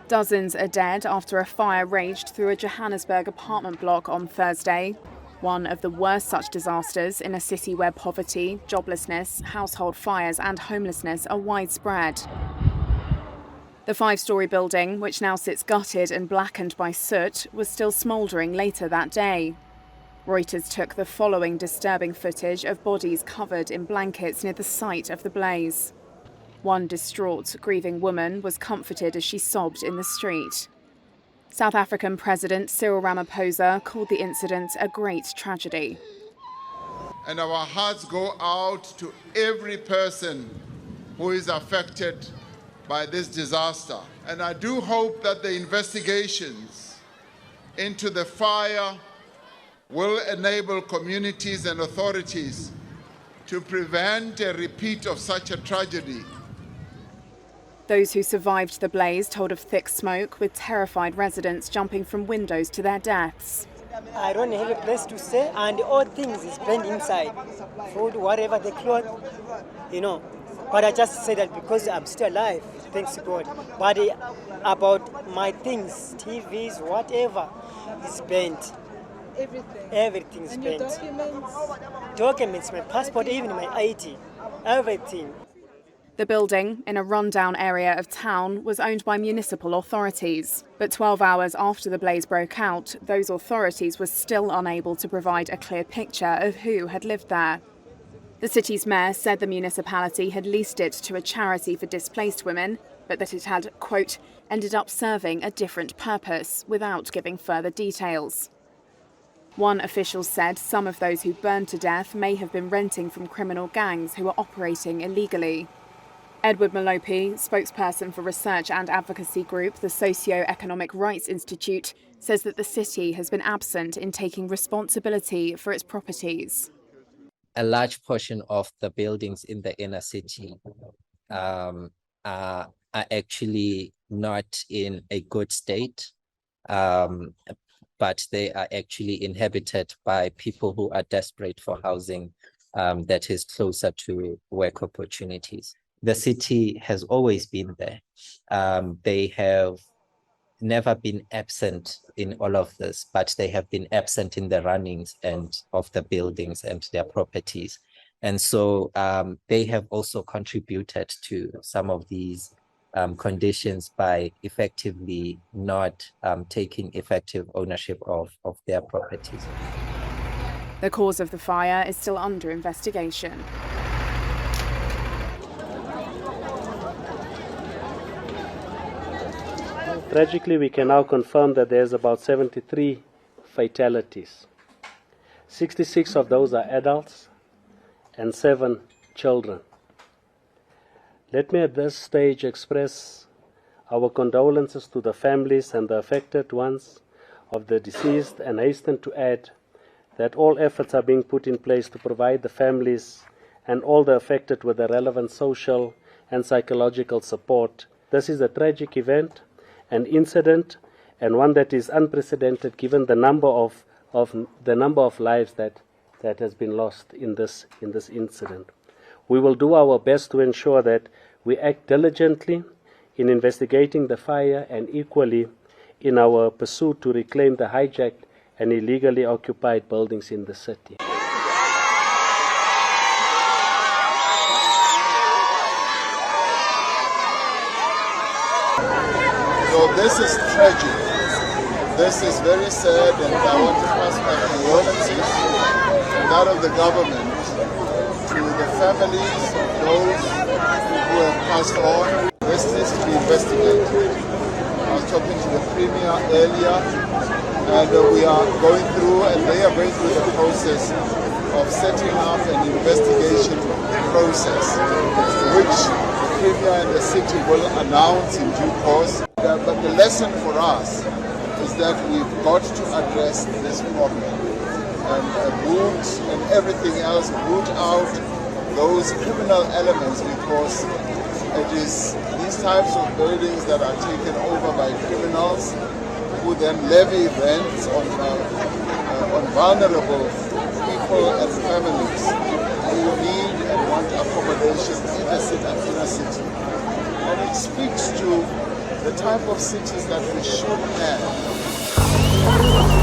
Dozens are dead after a fire raged through a Johannesburg apartment block on Thursday. One of the worst such disasters in a city where poverty, joblessness, household fires and homelessness are widespread. The five-storey building, which now sits gutted and blackened by soot, was still smouldering later that day. Reuters took the following disturbing footage of bodies covered in blankets near the site of the blaze. One distraught, grieving woman was comforted as she sobbed in the street. South African President Cyril Ramaphosa called the incident a great tragedy. And our hearts go out to every person who is affected by this disaster. And I do hope that the investigations into the fire will enable communities and authorities to prevent a repeat of such a tragedy. Those who survived the blaze told of thick smoke, with terrified residents jumping from windows to their deaths. I don't have a place to stay, and all things is burned inside. Food, whatever, the clothes, But I just say that because I'm still alive, thanks to God. But about my things, TVs, whatever, is burnt. Everything is burnt. Documents, my passport, even my ID, everything. The building, in a rundown area of town, was owned by municipal authorities. But 12 hours after the blaze broke out, those authorities were still unable to provide a clear picture of who had lived there. The city's mayor said the municipality had leased it to a charity for displaced women, but that it had, quote, ended up serving a different purpose, without giving further details. One official said some of those who burned to death may have been renting from criminal gangs who were operating illegally. Edward Malope, spokesperson for research and advocacy group the Socio-Economic Rights Institute, says that the city has been absent in taking responsibility for its properties. A large portion of the buildings in the inner city are actually not in a good state, but they are actually inhabited by people who are desperate for housing that is closer to work opportunities. The city has always been there. They have never been absent in all of this, but they have been absent in the runnings and of the buildings and their properties. And so they have also contributed to some of these conditions by effectively not taking effective ownership of their properties. The cause of the fire is still under investigation. Tragically, we can now confirm that there's about 73 fatalities. 66 of those are adults and 7 children. Let me at this stage express our condolences to the families and the affected ones of the deceased, and hasten to add that all efforts are being put in place to provide the families and all the affected with the relevant social and psychological support. This is a tragic event, an incident, and one that is unprecedented given the number of lives that has been lost in this incident. We will do our best to ensure that we act diligently in investigating the fire and equally in our pursuit to reclaim the hijacked and illegally occupied buildings in the city. So this is tragic. This is very sad, and I want to pass my condolences and that of the government to the families of those who have passed on. This needs to be investigated. I was talking to the Premier earlier, and we are going through, and they are going through the process of setting up an investigation process, which the Premier and the city will announce in due course. But the lesson for us is that we've got to address this problem and root and everything else, root out those criminal elements, because it is these types of buildings that are taken over by criminals who then levy rents on vulnerable people and families who need and want accommodation in the inner city. And it's speaks to the type of cities that we should have.